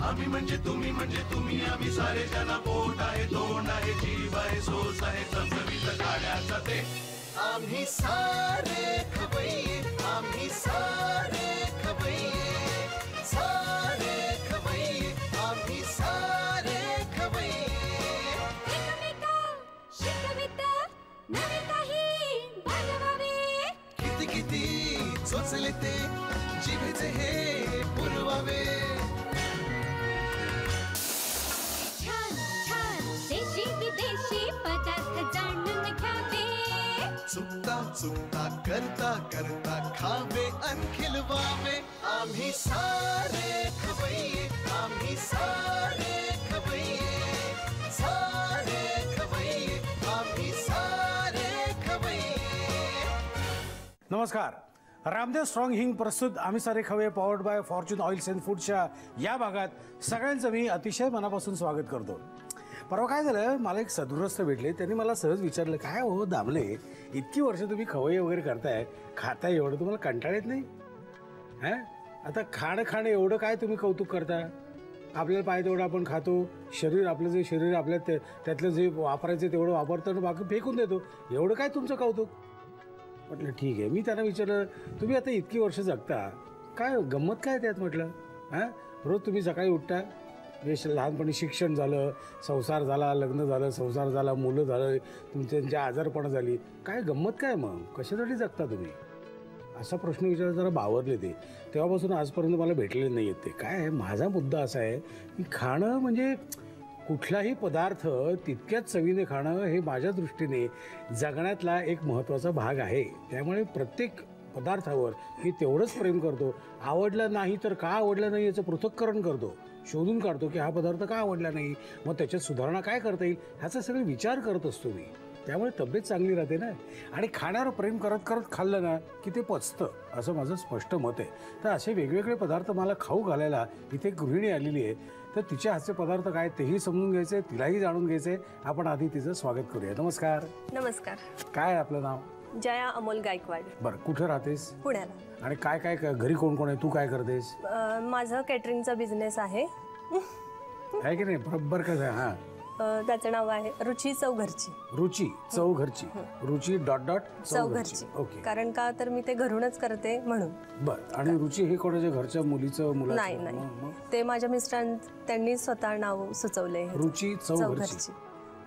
आम्ही म्हणजे तुम्ही आम्ही सारे जना पोट आहे तोंड आहे जीव आहे सोस आहे चमचमीत गाड्याचा ते आम्ही सारे खवय्ये आम्ही सारे खवय्ये सारे खवय्ये आम्ही सारे खवय्ये एकमेका शिकवित नवे काही बनवावे किती किती चोचले ते जिभेचे हे पुरवावे छान छान देशी विदेशी पदार्थ जाणून घ्यावे चुकता चुकता करता करता खावे अन खिलवावे आम्ही सारे खवय्ये आम्ही सारे खवय्ये सारे खवय्ये आम्ही सारे खवय्ये। नमस्कार, रामदेव स्ट्रॉंग हिंग प्रस्तुत आम्ही सारे खवय्ये powered by Fortune oils and फूडच्या या भागात सगळ्यांचं मी अतिशय मनापासून स्वागत करतो। परवा काय झालं, मला एक सदगृहस्थ भेटले, त्यांनी मला सहज विचारलं, काय हो दामले, इतकी वर्ष तुम्ही खवय्ये वगैरे करताय, खाताय, एवढं तुम्हाला कंटाळ येत नाही? हां, आता खाणं एवढं काय तुम्ही कौतुक करता? आपल्याला पाहिजे तेवढं आपण खातो, शरीर आपलं जे शरीर आपल्या त्यातलं जे वापरायचं तेवढं वापरतो आणि बाकी फेकून देतो, एवढं काय तुमचं कौतुक? म्हटलं ठीक आहे। मी त्यांना विचारलं, तुम्ही आता इतकी वर्ष जगता, काय गंमत काय त्यात? म्हटलं हां, रोज तुम्ही सकाळी उठता, लहानपणी शिक्षण झालं, संसार झाला, लग्न झालं, संसार झाला, मुलं झालं, त्यांची आजारपणं झाली, काय गंमत काय? मग कशासाठी जगता तुम्ही? असा प्रश्न विचारायला जरा बावरले ते। तेव्हापासून आजपर्यंत मला भेटलेले नाही आहेत ते। काय आहे, माझा मुद्दा असा आहे की खाणं म्हणजे कुठलाही पदार्थ तितक्याच चवीने खाणं हे माझ्या दृष्टीने जगण्यातला एक महत्त्वाचा भाग आहे। त्यामुळे प्रत्येक पदार्थावर मी तेवढंच प्रेम करतो। आवडला नाही तर का आवडला नाही याचं पृथक्करण करतो, शोधून काढतो की हा पदार्थ का आवडला नाही, मग त्याच्यात सुधारणा काय करता येईल ह्याचा सगळे विचार करत असतो मी। त्यामुळे तब्येत चांगली राहते ना, आणि खाण्यावर प्रेम करत करत खाल्लं ना की ते पचतं, असं माझं स्पष्ट मत आहे। तर असे वेगवेगळे पदार्थ मला खाऊ घालायला इथे गृहिणी आलेली आहे, तर तिच्या हातचे पदार्थ काय तेही समजून घ्यायचे, तिलाही जाणून घ्यायचे। आपण आधी तिचं स्वागत करूया। नमस्कार। नमस्कार। काय आपलं नाव? जया अमोल गायकवाड। बरं, कुठे राहतेस? पुण्याला। आणि काय काय घरी कोण कोण आहे? तू काय करतेस? माझं कॅटरिंगचा बिझनेस आहे की नाही? बरोबर कसं? हां, त्याचं नाव आहे रुची चौघरची। रुची चौघरची, रुची डॉट डॉट चौघरची। ओके, कारण का तर मी ते घरूनच करते म्हणून। बरं, आणि रुची हे कोणाच्या घरच्या मुलीचं? नाही नाही, ते माझ्या त्यांनी स्वतः नाव सुचवले, रुची चौघरची,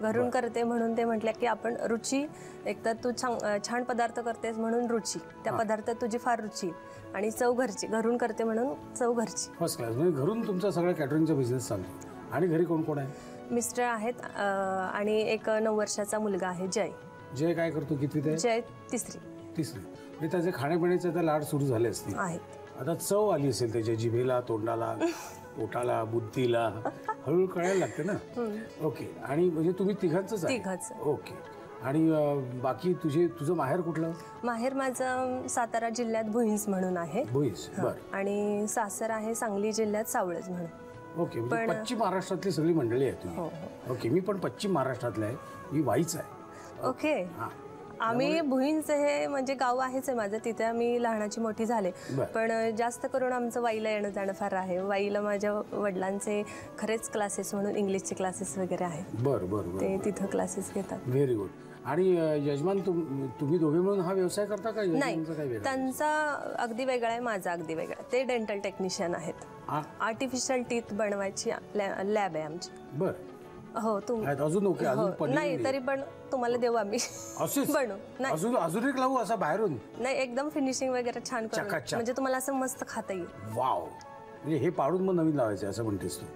घरून करते म्हणून ते म्हटले की आपण रुची, एकतर तू छान पदार्थ करतेस म्हणून रुची, त्या पदार्थात तुझी फार रुची, आणि चौघरची, घरून करते म्हणून चौघरची। First class. म्हणजे घरून तुमचा सगळा कॅटरिंगचा बिझनेस चालतो। आणि घरी कोण कोण आहे? मिस्टर आहेत आणि एक 9 वर्षाचा मुलगा आहे, जय। जय काय करतो? कितवीत आहे? जय तिसरी। म्हणजे त्याचे खाण्यापिण्याचे आता लाड सुरू झाले असतील आहेत। आता चव आली असेल त्याच्या जिभेला, तोंडाला, पोटाला, बुद्धीला, हळूहळू कळायला लागते ना? ओके, आणि म्हणजे तुम्ही तिघांचंच आहे? तिघांचं। ओके, आणि बाकी तुझं माहेर कुठलं? माहेर माझं सातारा जिल्ह्यात भुईंज म्हणून आहे। भुईंज, बरं। आणि सासर आहे सांगली जिल्ह्यात सावळज म्हणून। ओके, म्हणजे पश्चिम महाराष्ट्रातली सगळी मंडळी आहे तुम्ही? ओके, मी पण पश्चिम महाराष्ट्रातला आहे, मी वाईच आहे। ओके, आम्ही भुईंज हे म्हणजे गाव आहेच आहे माझं, तिथे आम्ही लहानाची मोठी झाले, पण जास्त करून आमचं वाईला येणं जाणं फार आहे। वाईला माझ्या वडिलांचे खरेच क्लासेस म्हणून इंग्लिशचे क्लासेस वगैरे आहेत। बरं बरं, ते तिथं क्लासेस घेतात। Very good. आणि यजमान तुम्ही दोघे मिळून हा व्यवसाय करता का? नाही, त्यांचा अगदी वेगळा आहे, माझा अगदी वेगळा। ते डेंटल टेक्निशियन आहेत, आर्टिफिशियल टीथ बनवायची लॅब आहे आमची। बरं, हो। अजून नाही, तरी पण तुम्हाला देऊ आम्ही बनवू। अजून एक लावू असा बाहेरून? नाही, एकदम फिनिशिंग वगैरे छान करू, म्हणजे तुम्हाला असं मस्त खाता येईल। वाव, म्हणजे हे पाडून मग नवीन लावायचं असं म्हणतेस तू?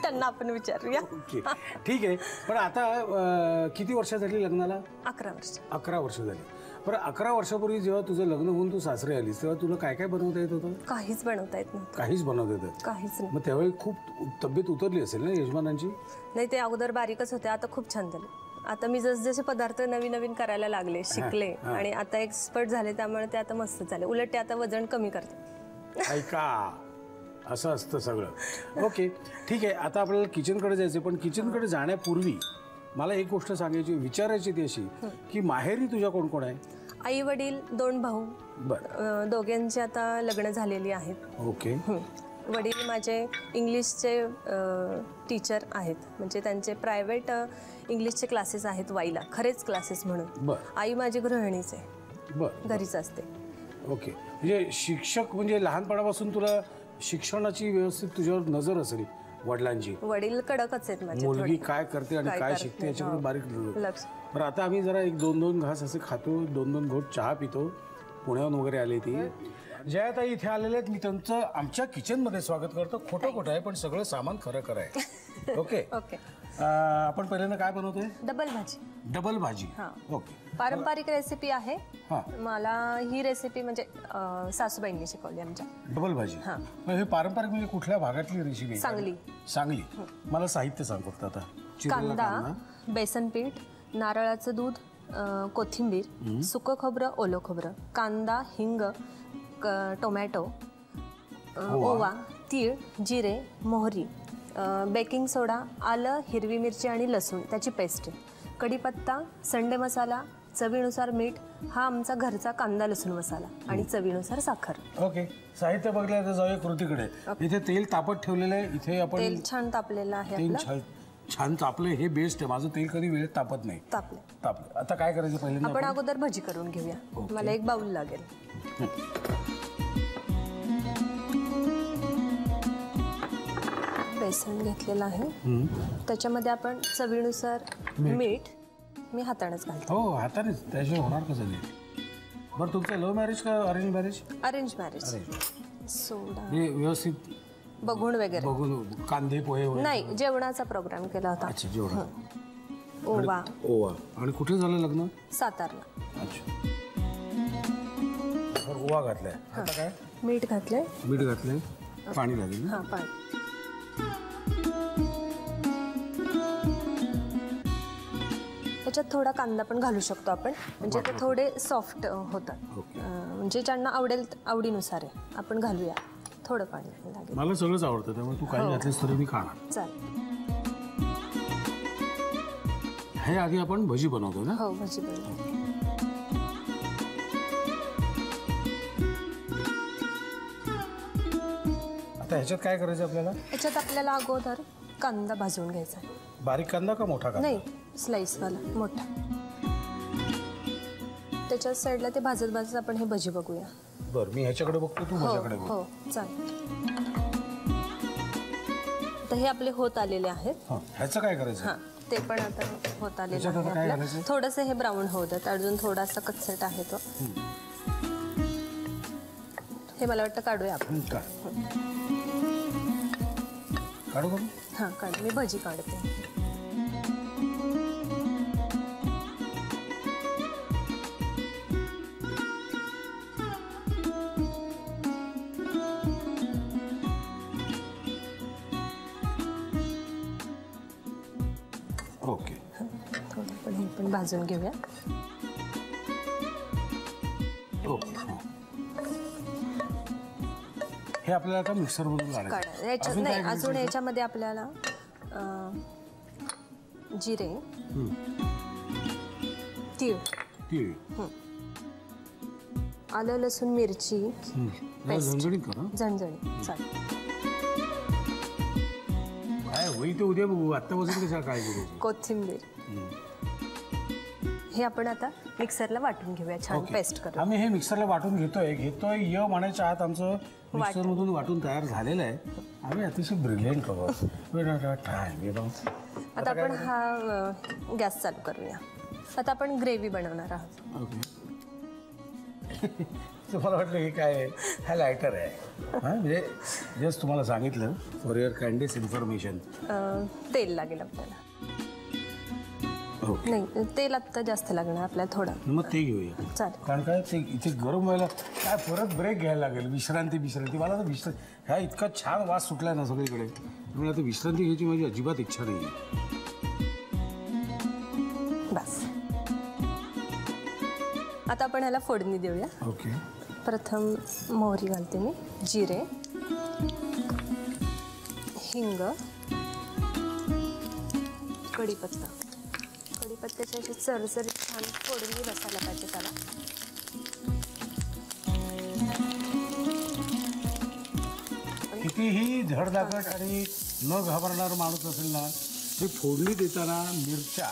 त्यांना आपण विचारूया। ओके, ठीक आहे। पण आता किती वर्ष झाली लग्नाला? 11 वर्ष। 11 वर्ष झाली। बरं, 11 वर्षापूर्वी जेव्हा तुझं लग्न होऊन तू सासरे आलीस, तेव्हा तुला काय काय बनवता येत होतं? काहीच बनवता येत नव्हतं। काहीच बनवता येत? काहीच नाही। मग त्यावेळी खूप तब्येत उतरली असेल ना यजमानांची? नाही, ते अगोदर बारीकच होते, आता खूप छान झाले। आता मी जसे पदार्थ नवीन नवीन करायला लागले, शिकले, आणि आता एक्सपर्ट झाले, त्यामुळे ते आता मस्त झाले। उलट ते आता वजन कमी करते। ऐका, असं असतं सगळं। ओके, ठीक आहे। आता आपल्याला किचनकडे जायचं, पण किचनकडे जाण्यापूर्वी मला एक गोष्ट सांगायची, विचारायची ती अशी की माहेरी तुझ्या कोण कोण आहे? आई वडील, 2 भाऊ, दोघांची आता लग्न झालेली आहेत। ओके, वडील माझे इंग्लिशचे टीचर आहेत, म्हणजे त्यांचे प्रायव्हेट इंग्लिशचे क्लासेस आहेत वाईला, खरेच क्लासेस म्हणून. आई माझी गृहिणीच आहे, घरीच असते. ओके, म्हणजे शिक्षक म्हणजे लहानपणापासून तुला शिक्षणाची व्यवस्थित तुझ्यावर नजर असेल वडिलांची. वडील कडकच आहेत माझे. मुलगी काय करते आणि काय शिकते याच्याकडे बारीक लक्ष. पण आता आम्ही जरा 1-2 घास असे खातो, 2 घोट चहा पितो. पुण्याहून वगैरे आली ती. जयाताई इथे आलेले आहेत, मी त्यांचं आमच्या किचनमध्ये स्वागत करतो. खोटं आहे पण सगळं सामान खरं आहे. Okay okay. आपण पहिल्यांदा काय बनवतोय? डबल भाजी. डबल भाजी. ओके. पारंपरिक रेसिपी आहे. मला ही रेसिपी म्हणजे सासूबाईंनी शिकवली आमच्या. डबल भाजी. हे पारंपरिक म्हणजे कुठल्या भागातली रेसिपी? सांगली. सांगली. मला साहित्य सांग फक्त आता. कांदा, बेसन पीठ, नारळाचं दूध, कोथिंबीर, सुकं खोबरं, ओलं खोबरं, कांदा, हिंग, टोमॅटो, ओवा, तीळ, जिरे, मोहरी, बेकिंग सोडा, आलं, हिरवी मिरची आणि लसूण त्याची पेस्ट, कढीपत्ता, संडे मसाला, चवीनुसार मीठ, हा आमचा घरचा कांदा लसूण मसाला आणि चवीनुसार साखर. ओके. साहित्य बघल्या तर जाऊया कृतीकडे. इथे तेल तापत ठेवलेलं आहे. इथे आपण तेल छान तापलेलं आहे. तेल छान तापलं हे बेस्ट आहे. माझं तेल कधी वेळेत तापत नाही. तापलं. आता काय करायचं पहिल्यांदा? आपण अगोदर भजी करून घेऊया. मला एक बाउल लागेल. बेसन घेतलेलं आहे, त्याच्यामध्ये आपण चवीनुसार मीठ, मी हातानेच घालते. हो, हातानेच, त्याशिवाय होणार कसं नाही. बरं, तुमचं लव्ह मॅरेज का अरेंज मॅरेज? Arrange marriage. सोडा व्यवस्थित बघून वगैरे बघून, कांदे पोहे नाही, जेवणाचा प्रोग्राम केला होता. अच्छा, जेवण. ओवा. आणि कुठे झालं लग्न? सातारला. अच्छा. ओवा घातलाय. आता काय? मीठ घातलंय. पाणी लागेल. हा, पाणी. त्याच्यात थोडा कांदा पण घालू शकतो आपण, म्हणजे ते थोडे सॉफ्ट होतात. म्हणजे ज्यांना आवडेल आवडीनुसार आहे, आपण घालूया. थोडं पाणी लागेल. मला सगळंच आवडतं, त्यामुळे तू काही घातलीस तरी मी खाणार. चालेल. हे आधी आपण भजी बनवतो ना? हो, भजी बनवतो. आता ह्याच्यात काय करायचं आपल्याला? ह्याच्यात आपल्याला अगोदर कांदा भाजून घ्यायचा. बारीक कांदा का मोठा कांदा? नाही, स्लाइसवाला मोठा. त्याच्या साईडला ते भाजत भाजत आपण हे भजी बघूया. बरं, मी ह्याच्याकडे बघतो, तू माझ्याकडे बघ. हो, चालेल. तर हे आपले होत आलेले आहेत. ह्याचं काय करायचं? ते पण आता होत आलेलं आहे. थोडंसं हे ब्राऊन होऊ देत, अजून थोडासा कच्चट आहे तो. हे मला वाटतं काढूया आपण. काढू करू? हां, काढू. मी भजी काढते. ओके. थोडं पण हे पण भाजून घेऊया. ओके. हे आपल्याला आता मिक्सरमधून काढायचं. नाही, अजून याच्यामध्ये आपल्याला जिरे, तीळ, आलं लसूण मिरची, झणझणीत करा. झणझणीत. चालेल. काय होईल ते उद्या बघू, आत्तापासून कशा काय करू. कोथिंबीर. हे आपण आता मिक्सरला वाटून घेऊया, छान पेस्ट करू. आम्ही हे मिक्सरला वाटून घेतोय म्हणायच्या आत आमचं मिक्सरमधून वाटून तयार झालेलं आहे. आम्ही अतिशय ब्रिलियंट आहोत. आता आपण हा गॅस चालू करूया. आता आपण ग्रेव्ही बनवणार आहोत. ओके. तुम्हाला वाटलं की काय? हा लायटर आहे. म्हणजे जस्ट तुम्हाला सांगितलं फॉर युअर काइंडेस्ट इन्फॉर्मेशन. तेल लागेल आपल्याला. नाही, तेल आत्ता जास्त लागणार आपल्याला थोडं. मग ते घेऊया. चालेल. कारण काय ते इथे गरम व्हायला काय परत ब्रेक घ्यायला लागेल. विश्रांती. मला तर ह्या इतका छान वास सुटलाय ना सगळीकडे, त्यामुळे आता विश्रांती घ्यायची माझी अजिबात इच्छा नाही. बस. आता आपण ह्याला फोडणी देऊया. ओके. प्रथम मोहरी घालते मी, जिरे, हिंग, कढीपत्ता. कढीपत्त्याची अशी चरचरीत छान फोडणी बसायला पाहिजे त्याला. कितीही धडधाकट आणि न घाबरणार माणूस असेल ना, ही फोडणी देताना मिरच्या,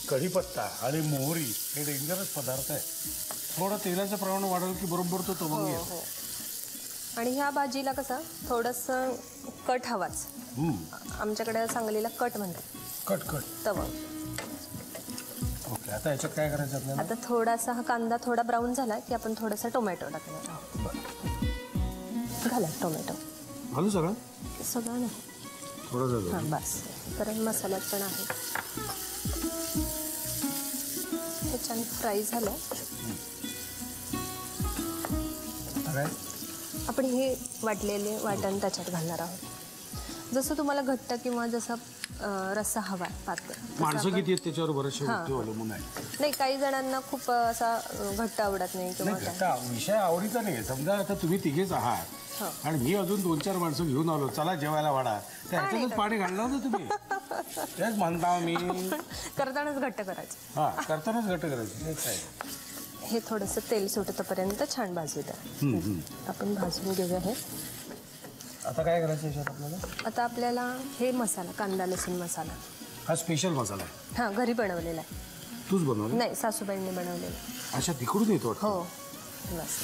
कढीपत्ता आणि मोहरी हे डेंजरस पदार्थ आहे. थोडं तेलाचं प्रमाण वाढवलं की बरोबर तो तवंग येतो. आणि ह्या भाजीला कसं थोडंसं कट हवाच. आमच्याकडे सांगलीला कट म्हणतात. कट तवंग. ओके, आता याच्यात काय करायचं आपल्याला? आता थोडासा हा कांदा थोडा ब्राऊन झाला की आपण थोडासा टोमॅटो टाकणार आहोत. घाला टोमॅटो. घालू सगळं? सगळं नाही, थोडं झालं. हां बस. कारण मसाल्यात पण आहे. हे छान फ्राय झालं. काय आपण हे वाटलेले वाटण त्याच्यात घालणार आहोत. जसं तुम्हाला घट्ट किंवा जसं रस्सा हवा पातळ. माणसं किती आहेत त्याच्यावर बरेचसे अवलंबून आहे. नाही, काही जणांना खूप असा घट्ट आवडत नाही किंवा घट्ट विषय आवडीचा नाही. समजा आता तुम्ही तिघेच आहात आणि मी अजून 2-4 माणसं घेऊन आलो, चला जेवायला वाढा, त्याच्यातच पाणी घालणार ना तुम्ही. तेच म्हणता मी. करतानाच घट्ट करायचं. हा, करतानाच घट्ट करायचं. तेच आहे. हे थोडंसं तेल सुटतपर्यंत छान भाजू द्या. आपण भाजून घेऊया हे. आता काय करायचं याच्यात आपल्याला? आता आपल्याला हे मसाला, कांदा लसूण मसाला, हा स्पेशल मसाला आहे. हां, घरी बनवलेला आहे. तूच बनवला? नाही, सासूबाईंनी बनवलेला. अच्छा, तिकडून येतो? हो बस.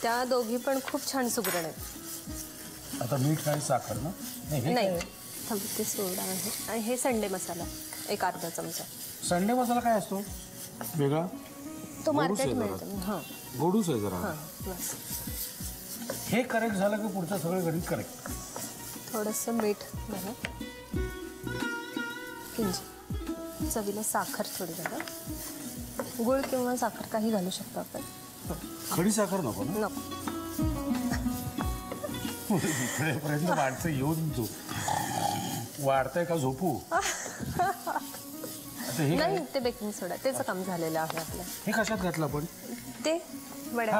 त्या दोघी पण खूप छान सुगरण आहेत. आता मीठ आणि साखर ना? नाही, ते सोडा आहे. आणि हे संडे मसाला, एक अर्धा चमचा. संडे मसाला काय असतो वेगळा? तो मार्केट मिळतो. हां, गोडूस आहे जरा. हां बस. हे करेक्ट झालं की पुढचं सगळं गणित करेक्ट. थोडंसं मीठ घाला, किंचित चवीला साखर थोडी घाला. गुळ किंवा साखर काही घालू शकतो आपण. खडी साखर नको ना? नको. इकडेपर्यंत माणसं येऊन वाढतंय का झोपू? नाही, ते बेकिंग सोडा, त्याचं काम झालेलं आहे आपलं. हे कशात घातलं आपण? ते वड्या.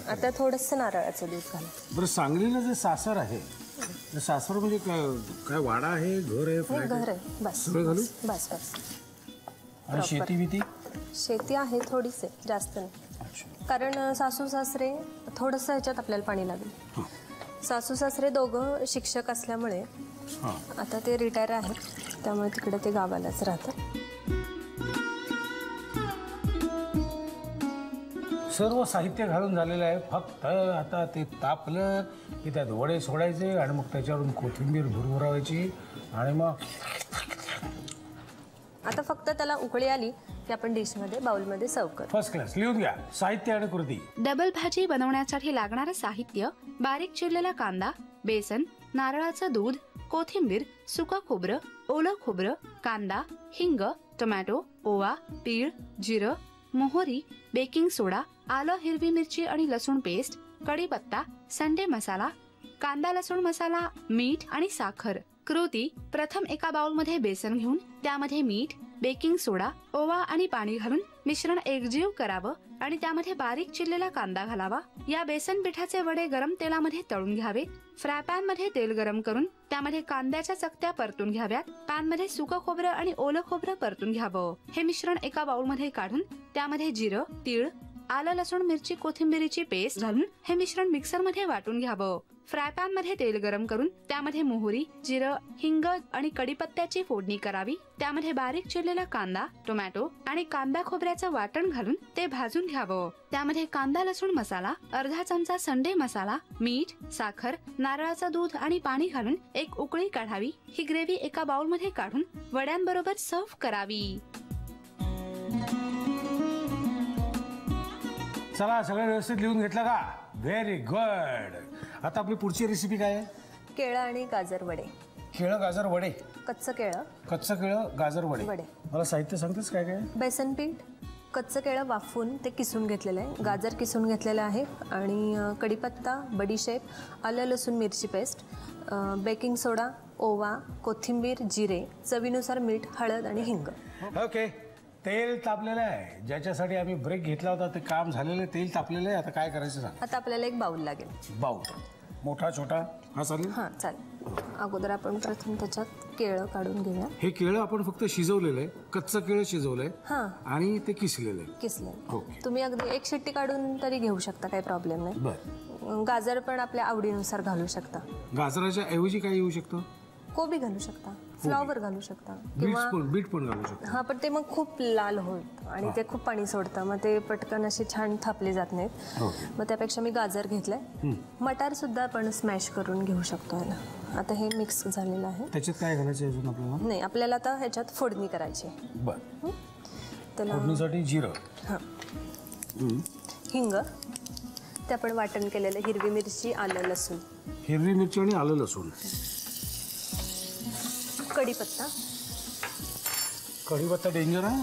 आता थोडंसं नारळाचं दूध घाला. बरं, सांगलीला जे सासर आहे, सासर म्हणजे काय वाडा आहे, घर आहे? घर आहे. बस सगळं घालू? बस बस. आणि शेती बिती? शेती आहे थोडीच आहे, जास्त नाही. कारण सासू सासरे थोडंसं ह्याच्यात आपल्याला पाणी लागेल. सासू सासरे दोघं शिक्षक असल्यामुळे आता ते रिटायर आहेत, त्यामुळे तिकडे ते गावालाच राहतात. सर्व साहित्य घालून झालेलं आहे. फक्त आता ते तापलं की त्यात वडे सोडायचे आणि मग त्याच्यावरून कोथिंबीर भुरभुरावायची आणि मग आता फक्त त्याला उकळी आली की आपण डिशमध्ये, बाउलमध्ये सर्व करू. First class. लिहून घ्या साहित्य आणि कृती. डबल भाजी बनवण्यासाठी लागणारं साहित्य: बारीक चिरलेला कांदा, बेसन, नारळाचं दूध, कोथिंबीर, सुकं खोबरं, ओलं खोबरं, कांदा, हिंग, टोमॅटो, ओवा, तीळ, जिरं, मोहरी, बेकिंग सोडा, आलं, हिरवी मिरची आणि लसूण पेस्ट, कढीपत्ता, संडे मसाला, कांदा लसूण मसाला, मीठ आणि साखर. कृती: प्रथम एका बाउलमध्ये बेसन घेऊन त्यामध्ये मीठ, बेकिंग सोडा, ओवा आणि पाणी घालून मिश्रण एकजीव करावं आणि त्यामध्ये बारीक चिरलेला कांदा घालावा. या बेसन पिठाचे वडे गरम तेलामध्ये तळून घ्यावे. फ्राय पॅन मध्ये तेल गरम करून त्यामध्ये कांद्याच्या चकत्या परतून घ्याव्यात. पॅन मध्ये सुकं खोबरं आणि ओलं खोबरं परतून घ्यावं. हे मिश्रण एका बाउल मध्ये काढून त्यामध्ये जिरं, तीळ, आलं, लसूण, मिरची, कोथिंबीरीची पेस्ट घालून हे मिश्रण मिक्सर मध्ये वाटून घ्यावं. फ्राय पॅन मध्ये तेल गरम करून त्यामध्ये मोहरी, जिरं, हिंग आणि कढीपत्त्याची फोडणी करावी. त्यामध्ये बारीक चिरलेला कांदा, टोमॅटो आणि कांदा खोबऱ्याचं वाटण घालून ते भाजून घ्यावं. त्यामध्ये कांदा लसूण मसाला, अर्धा चमचा संडे मसाला, मीठ, साखर, नारळाचं दूध आणि पाणी घालून एक उकळी काढावी. ही ग्रेव्ही एका बाउल मध्ये काढून वड्यांबरोबर सर्व्ह करावी. चला, सगळं व्यवस्थित लिहून घेतलं का? Very good. आता आपली पुढची रेसिपी काय आहे? केळं आणि गाजर वडे. केळं गाजर वडे. कच्चं केळं गाजर वडे. मला साहित्य सांगतेस काय काय? बेसन पीठ, कच्चं केळं वाफवून ते किसून घेतलेलं आहे, गाजर किसून घेतलेलं आहे आणि कढीपत्ता, बडीशेप, आलं लसूण मिरची पेस्ट, बेकिंग सोडा, ओवा, कोथिंबीर, जिरे, चवीनुसार मीठ, हळद आणि हिंग. ओके. तेल तापलेलं आहे. ज्याच्यासाठी आम्ही ब्रेक घेतला होता ते काम झालेलं. तेल तापलेलं आहे. आता काय करायचं सांग. आता आपल्याला एक बाउल लागेल. बाउल मोठा छोटा? हा चालेल. हां चालेल. अगोदर आपण प्रथम त्याच्यात केळं काढून घेऊया. हे केळं आपण फक्त शिजवलेलं आहे, कच्चं केळं शिजवलंय हां आणि ते किसलेलं आहे. किसलेलं. तुम्ही अगदी एक शिट्टी काढून तरी घेऊ शकता, काही प्रॉब्लेम नाही. बरं. गाजर पण आपल्या आवडीनुसार घालू शकता. गाजराच्या ऐवजी काय येऊ शकतं? कोबी घालू शकता, फ्लॉवर घालू शकता बीट पण घालू शकता. हा, पण ते मग खूप लाल होत आणि ते खूप पाणी सोडतं, मग ते पटकन असे छान थापले जात नाहीत. मग त्यापेक्षा मी गाजर घेतलंय. मटार सुद्धा आपण स्मॅश करून घेऊ शकतो याला. आता हे मिक्स झालेलं आहे. त्याच्यात काय घालायचं अजून आपल्याला? नाही, आपल्याला आता ह्याच्यात फोडणी करायची. बरं. त्याला फोडणीसाठी जिरं, हां, हिंग, ते आपण वाटण केलेलं, हिरवी मिरची, आलं लसूण, हिरवी मिरची आणि आलं लसूण, कढीपत्ता. कढीपत्ता डेंजर आहे.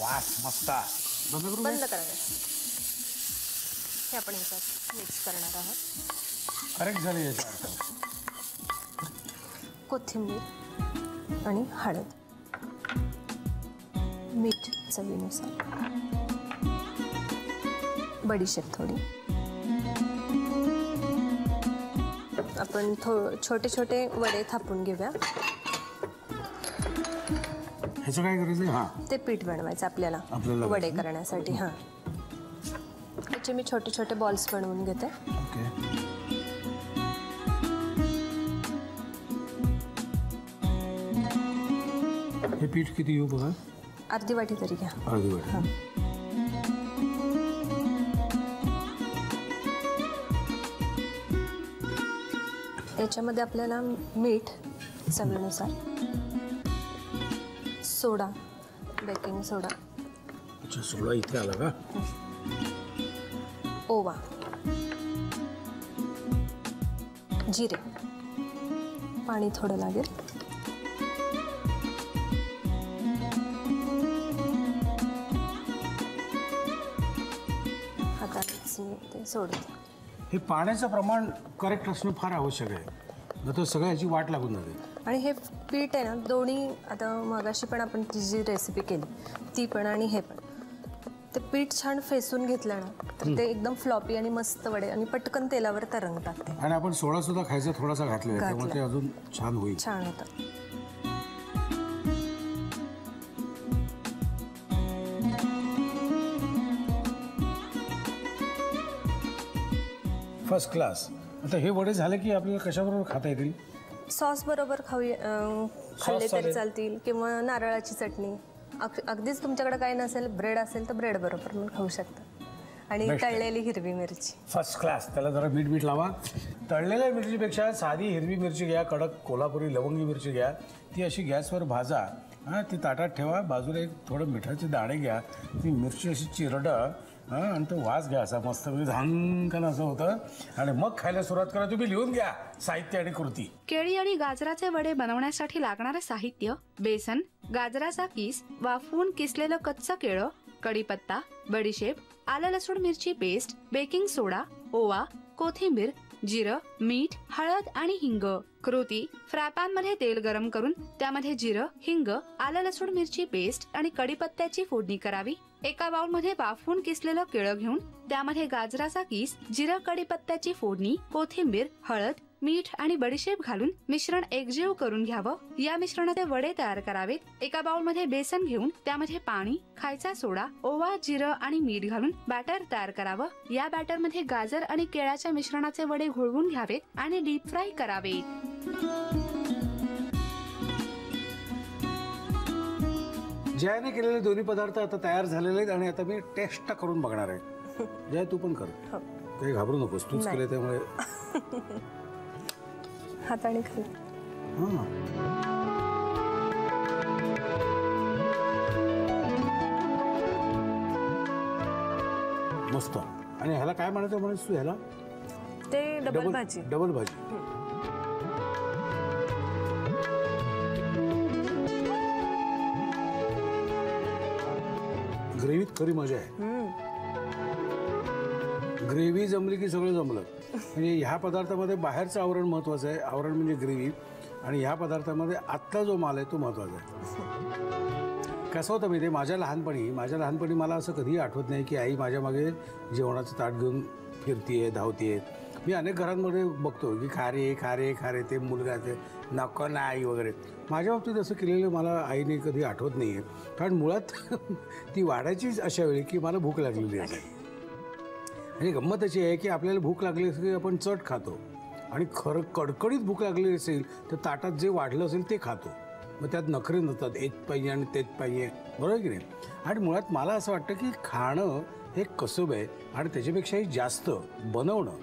वास मस्त. बंद करायचं. हे आपण ह्याच्यात मिक्स करणार आहोत. करेक्ट झाले याचा अर्थ. कोथिंबीर आणि हळद, मीठ चवीनुसार, बडीशेप थोडी. आपण छोटे छोटे वडे थापून घेऊया. ह्याचं काय करायचं? हां, ते पीठ बनवायचं आपल्याला वडे करण्यासाठी. हां, त्याचे मी छोटे छोटे बॉल्स बनवून घेते. ओके. हे पीठ किती येऊ बघा? अर्धी वाटी तरी घ्या. अर्धी वाटी. हां, याच्यामध्ये आपल्याला मीठ चवीनुसार, सोडा, बेकिंग सोडा. अच्छा, सोडा इथे आला का? ओवा, जिरे, पाणी थोडं लागेल. हातानेच ते सोडते. हे पाण्याचं प्रमाण करेक्ट असणं फार आवश्यक आहे, न तर सगळ्याची वाट लागून जाते. आणि हे पीठ आहे ना, दोन्ही, आता मगाशी पण आपण ती जी रेसिपी केली ती पण आणि हे पण, ते पीठ छान फेसून घेतलं ना तर ते एकदम फ्लॉपी आणि मस्त वडे आणि पटकन तेलावर तरंगतात ते. आणि आपण सोडा सुद्धा खायचा थोडासा घातलेला आहे, त्यामुळे ते अजून छान होईल. छान होतं. First class. आता हे वडे झाले की आपल्याला कशाबरोबर खाता येतील? सॉस बरोबर खाल्ले तरी चालतील, किंवा नारळाची चटणी. अगदीच तुमच्याकडे काही नसेल, ब्रेड असेल तर ब्रेड बरोबर पण खाऊ शकता. आणि तळलेली हिरवी मिरची फर्स्ट क्लास. त्याला जरा मीठ लावा. तळलेल्या मिरचीपेक्षा साधी हिरवी मिरची घ्या, कडक कोल्हापुरी लवंगी मिरची घ्या, ती अशी गॅसवर भाजा. हां, ती ताटात ठेवा. बाजूला एक थोडं मिठाचे दाणे घ्या, ती मिरची अशी चिरडा. हां, आणि तो वास घ्या असा मस्त झांकन असं होतं. आणि मग खायला सुरुवात करा. तुम्ही लिहून घ्या साहित्य आणि कृती. केळी आणि गाजराचे वडे बनवण्यासाठी लागणारे साहित्य: बेसन, गाजराचा किस, वाफवून किसलेलं कच्चं केळं, कढीपत्ता, बडीशेप, आलं लसूण मिरची पेस्ट, बेकिंग सोडा, ओवा, कोथिंबीर, जिरं, मीठ, हळद आणि हिंग. कृती: फ्रायपॅन मध्ये तेल गरम करून त्यामध्ये जिरं, हिंग, आलं लसूण मिरची पेस्ट आणि कढीपत्त्याची फोडणी करावी. एका बाउल मध्ये वाफवून किसलेलं केळं घेऊन त्यामध्ये गाजराचा किस, जिरं, कढीपत्त्याची फोडणी, कोथिंबीर, हळद, मीठ आणि बडीशेप घालून मिश्रण एकजीव करून घ्यावं. या मिश्रणाचे वडे तयार करावेत. एका बाउल मध्ये बेसन घेऊन त्यामध्ये पाणी, खायचा सोडा, ओवा, जिरं आणि मीठ घालून बॅटर तयार करावं. या बॅटर मध्ये गाजर आणि केळ्याच्या मिश्रणाचे वडे घोळवून घ्यावेत आणि डीप फ्राय करावेत. जयाने केलेले दोन्ही पदार्थ आता तयार झालेले आहेत आणि आता मी टेस्ट करून बघणार आहे. जया, तू पण कर. काही घाबरू नकोस, तूच केले त्यामुळे. हाताने खाली. मस्त. आणि ह्याला काय म्हणायचं म्हणायचं तू? ह्याला ते डबल भाजी. डबल भाजी. ग्रेव्हीत खरी मजा आहे. ग्रेव्ही जमली की सगळं जमलं. म्हणजे ह्या पदार्थामध्ये बाहेरचं आवरण महत्वाचं आहे, आवरण म्हणजे ग्रेव्ही. आणि ह्या पदार्थामध्ये आत्ता जो माल आहे तो महत्वाचा आहे. कसं होतं मी ते माझ्या लहानपणी मला असं कधीही आठवत नाही की आई माझ्या मागे जेवणाचं ताट घेऊन फिरतीये, धावतीये. मी अनेक घरांमध्ये बघतो की खारे खारे खारे, ते मुलगा ते नको ना आई वगैरे. माझ्या बाबतीत असं केलेलं मला आईने कधी आठवत नाही आहे. कारण मुळात ती वाढायचीच अशा वेळी की मला भूक लागलेली असेल. आणि गंमत अशी आहे की आपल्याला भूक लागली असेल की आपण चट खातो आणि खरं कडकडीत भूक लागली असेल तर ताटात जे वाढलं असेल ते खातो. मग त्यात नखरे नसतात, येत पाहिजे आणि तेच पाहिजे, बरोबर की नाही. आणि मुळात मला असं वाटतं की खाणं हे कसब आहे आणि त्याच्यापेक्षाही जास्त बनवणं,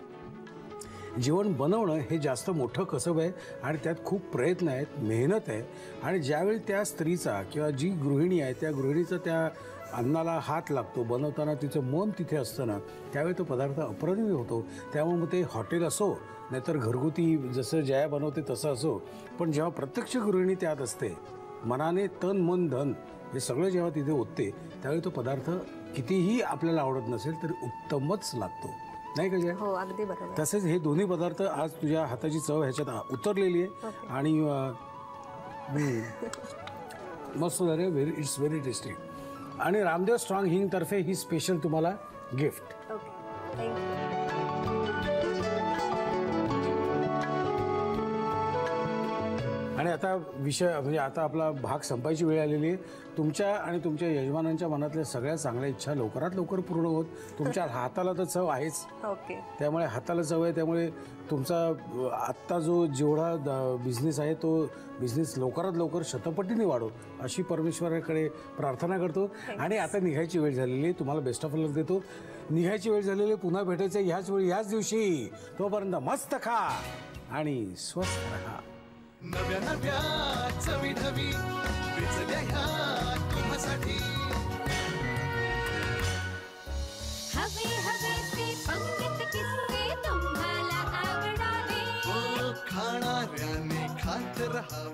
जेवण बनवणं हे जास्त मोठं कसब आहे आणि त्यात खूप प्रयत्न आहेत, मेहनत आहे. आणि ज्यावेळी त्या स्त्रीचा किंवा जी गृहिणी आहे त्या गृहिणीचा त्या अन्नाला हात लागतो, बनवताना तिचं मन तिथे असतं ना, त्यावेळी तो पदार्थ अप्रतिम होतो. त्यामुळे मग ते हॉटेल असो नाहीतर घरगुती जसं जया बनवते तसं असो, पण जेव्हा प्रत्यक्ष गृहिणी त्यात असते, मनाने तन मन धन हे सगळं जेव्हा तिथे ओतते, त्यावेळी तो पदार्थ कितीही आपल्याला आवडत नसेल तरी उत्तमच लागतो, नाही का जया? हो, अगदी बरोबर. तसेच हे दोन्ही पदार्थ आज तुझ्या हाताची चव ह्याच्यात उतरलेली आहे आणि मस्त झाले. It's very tasty. आणि रामदेव स्ट्रॉंग हिंग तर्फे ही स्पेशल तुम्हाला गिफ्ट. Okay, thank you. आणि आता विषय म्हणजे आता आपला भाग संपायची वेळ आलेली आहे. तुमच्या आणि तुमच्या यजमानांच्या मनातल्या सगळ्या चांगल्या इच्छा लवकरात लवकर पूर्ण होत. तुमच्या हाताला तर चव आहेच, ओके. त्यामुळे हाताला चव आहे, त्यामुळे तुमचा आत्ता जो जेवढा बिझनेस आहे तो बिझनेस लवकरात लवकर शतपटीने वाढो अशी परमेश्वराकडे प्रार्थना करतो. आणि आता निघायची वेळ झालेली आहे. तुम्हाला बेस्ट ऑफ लक देतो. निघायची वेळ झालेली आहे. पुन्हा भेटायचं ह्याच वेळी ह्याच दिवशी. तोपर्यंत मस्त खा आणि स्वस्थ राहा. नव्या नव्या चवी ढवी वेचल्या ह्या तुम्हासाठी. हवे हवेचे पंगत किस्से तुम्हाला आवडावे. खाणाऱ्याने खात रहा.